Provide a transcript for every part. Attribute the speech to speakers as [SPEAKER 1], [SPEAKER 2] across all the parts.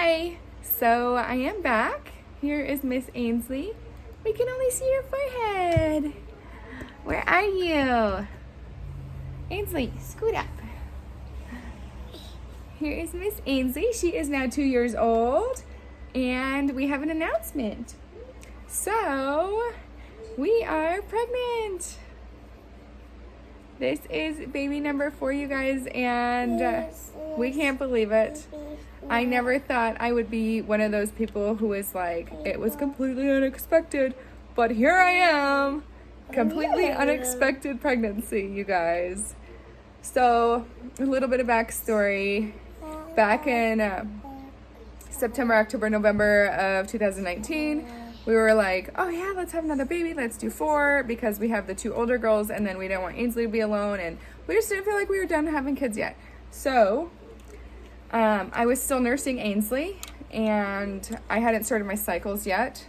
[SPEAKER 1] Hi, so I am back. Here is Miss Ainsley. We can only see your forehead. Where are you? Ainsley, scoot up. Here is Miss Ainsley. She is now 2 years old, and we have an announcement. So, we are pregnant. This is baby number 4, you guys, and we can't believe it. I never thought I would be one of those people who is like, it was completely unexpected, but here I am. Completely unexpected pregnancy, you guys. So, a little bit of backstory. Back in September, October, November of 2019, we were like, oh yeah, let's have another baby. Let's do 4 because we have the 2 older girls, and then we didn't want Ainsley to be alone, and we just didn't feel like we were done having kids yet. So, I was still nursing Ainsley, and I hadn't started my cycles yet.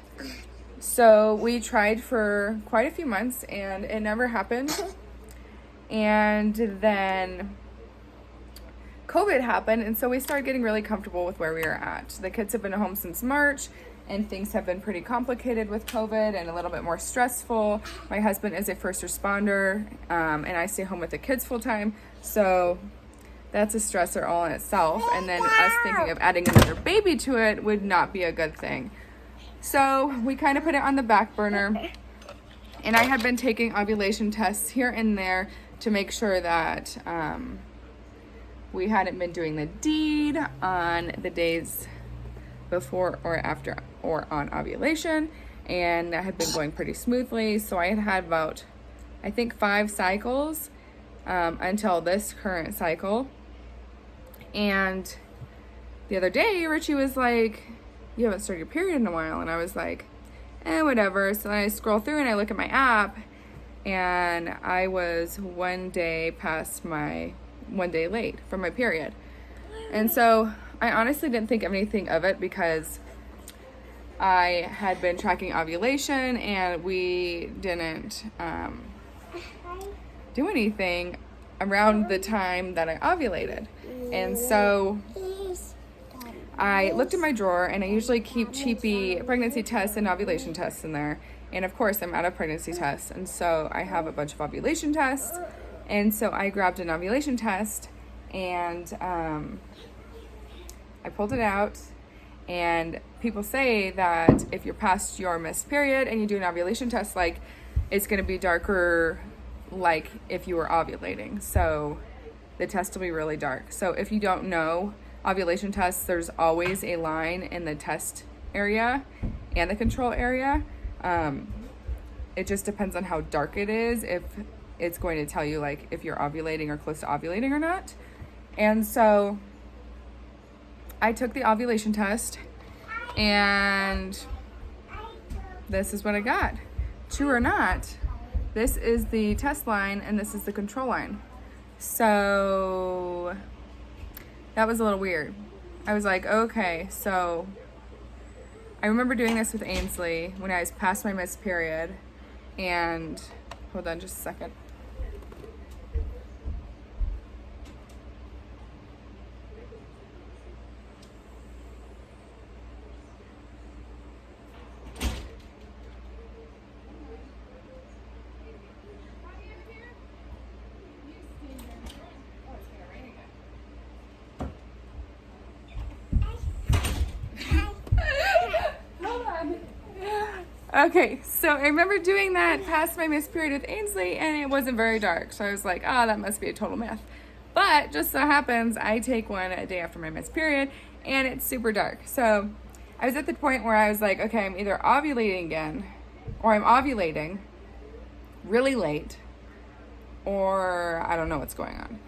[SPEAKER 1] So we tried for quite a few months, and it never happened. And then COVID happened, and so we started getting really comfortable with where we were at. The kids have been home since March, and things have been pretty complicated with COVID and a little bit more stressful. My husband is a first responder, and I stay home with the kids full time. So that's a stressor all in itself. And then us thinking of adding another baby to it would not be a good thing. So we kind of put it on the back burner. And I had been taking ovulation tests here and there to make sure that we hadn't been doing the deed on the days before or after or on ovulation. And that had been going pretty smoothly. So I had about, I think, 5 cycles until this current cycle. And the other day, Richie was like, you haven't started your period in a while. And I was like, whatever. So then I scroll through and I look at my app, and I was 1 day late from my period. And so I honestly didn't think anything of it because I had been tracking ovulation, and we didn't do anything around the time that I ovulated. And so I looked in my drawer, and I usually keep cheapy pregnancy tests and ovulation tests in there. And of course, I'm out of pregnancy tests. And so I have a bunch of ovulation tests. And so I grabbed an ovulation test, and I pulled it out. And people say that if you're past your missed period and you do an ovulation test, like, it's going to be darker like if you were ovulating. So the test will be really dark. So if you don't know, ovulation tests, there's always a line in the test area and the control area. It just depends on how dark it is, if it's going to tell you like if you're ovulating or close to ovulating or not. And so I took the ovulation test, and this is what I got. True or not, this is the test line and this is the control line. So that was a little weird. I was like, okay, so I remember doing this with Ainsley when I was past my missed period. And hold on just a second. Okay, so I remember doing that past my missed period with Ainsley, and it wasn't very dark. So I was like, oh, that must be a total myth. But just so happens, I take one a day after my missed period, and it's super dark. So I was at the point where I was like, okay, I'm either ovulating again, or I'm ovulating really late, or I don't know what's going on.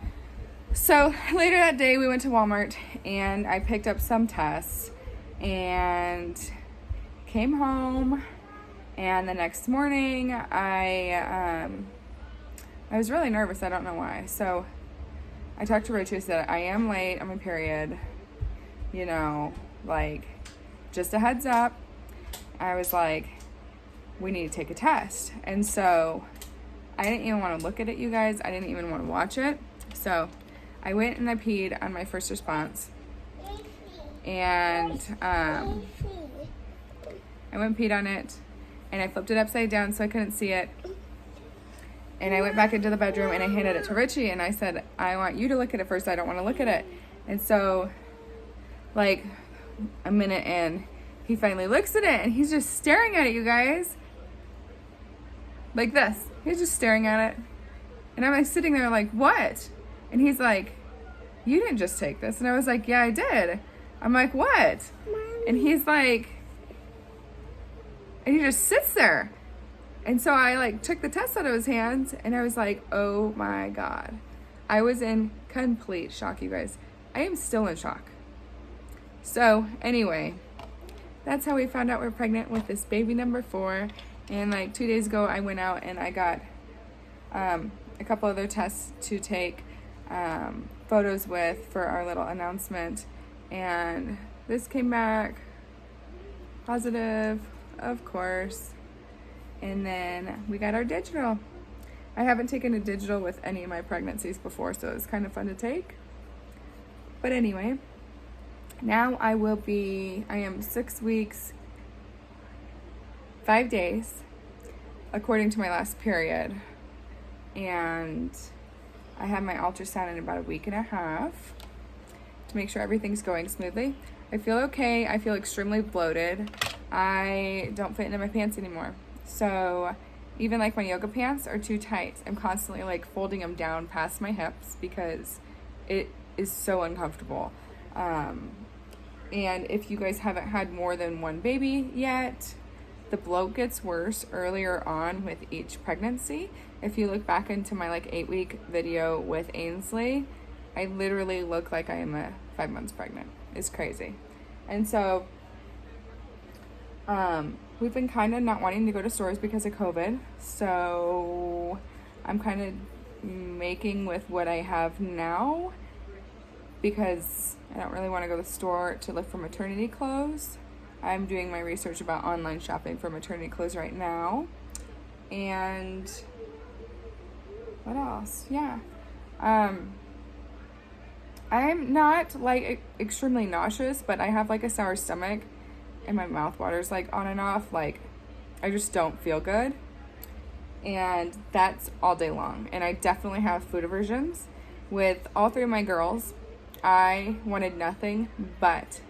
[SPEAKER 1] So later that day, we went to Walmart, and I picked up some tests, and came home. And the next morning, I was really nervous. I don't know why. So I talked to Rachel, said, I am late on my period. You know, like, just a heads up. I was like, we need to take a test. And so I didn't even want to look at it, you guys. I didn't even want to watch it. So I went and I peed on my first response. and I went and peed on it, and I flipped it upside down so I couldn't see it. And I went back into the bedroom and I handed it to Richie and I said, I want you to look at it first. I don't want to look at it. And so, like, a minute in, he finally looks at it and he's just staring at it, you guys. Like this. He's just staring at it. And I'm like sitting there like, what? And he's like, you didn't just take this. And I was like, yeah, I did. I'm like, what? And he's like, and he just sits there. And so I like took the test out of his hands and I was like, oh my God. I was in complete shock, you guys. I am still in shock. So anyway, that's how we found out we're pregnant with this baby number 4. And like 2 days ago, I went out and I got a couple other tests to take photos with for our little announcement. And this came back positive, of course. And then we got our digital. I haven't taken a digital with any of my pregnancies before, so it's kind of fun to take. But anyway, now I am 6 weeks, 5 days, according to my last period. And I had my ultrasound in about a week and a half to make sure everything's going smoothly. I feel okay. I feel extremely bloated. I don't fit into my pants anymore. So even like my yoga pants are too tight. I'm constantly like folding them down past my hips because it is so uncomfortable. And if you guys haven't had more than one baby yet, the bloat gets worse earlier on with each pregnancy. If you look back into my like 8-week video with Ainsley, I literally look like I am 5 months pregnant. It's crazy. And so we've been kind of not wanting to go to stores because of COVID. So I'm kind of making with what I have now because I don't really want to go to the store to look for maternity clothes. I'm doing my research about online shopping for maternity clothes right now. And what else? Yeah. I'm not like extremely nauseous, but I have like a sour stomach and my mouth waters like on and off. Like I just don't feel good. And that's all day long. And I definitely have food aversions. With all 3 of my girls, I wanted nothing but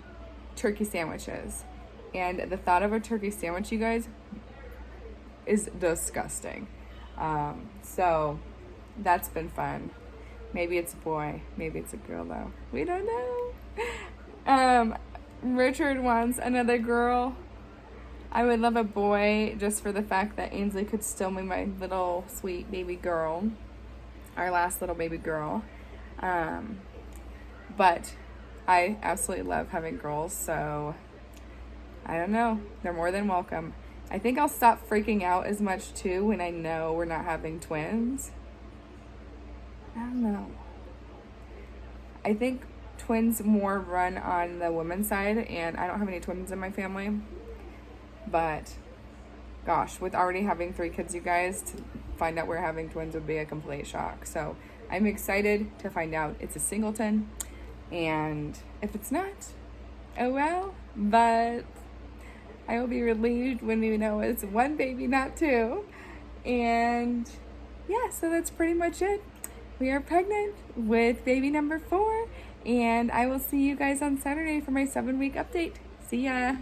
[SPEAKER 1] turkey sandwiches. And the thought of a turkey sandwich, you guys, is disgusting. So that's been fun. Maybe it's a boy. Maybe it's a girl, though. We don't know. Richard wants another girl. I would love a boy just for the fact that Ainsley could still be my little sweet baby girl. Our last little baby girl. But I absolutely love having girls, so I don't know. They're more than welcome. I think I'll stop freaking out as much too when I know we're not having twins. I don't know. I think twins more run on the woman's side, and I don't have any twins in my family. But gosh, with already having 3 kids, you guys, to find out we're having twins would be a complete shock. So I'm excited to find out it's a singleton. And if it's not, oh well. But I will be relieved when we know it's 1 baby, not 2. And yeah, so that's pretty much it. We are pregnant with baby number 4. And I will see you guys on Saturday for my 7-week update. See ya.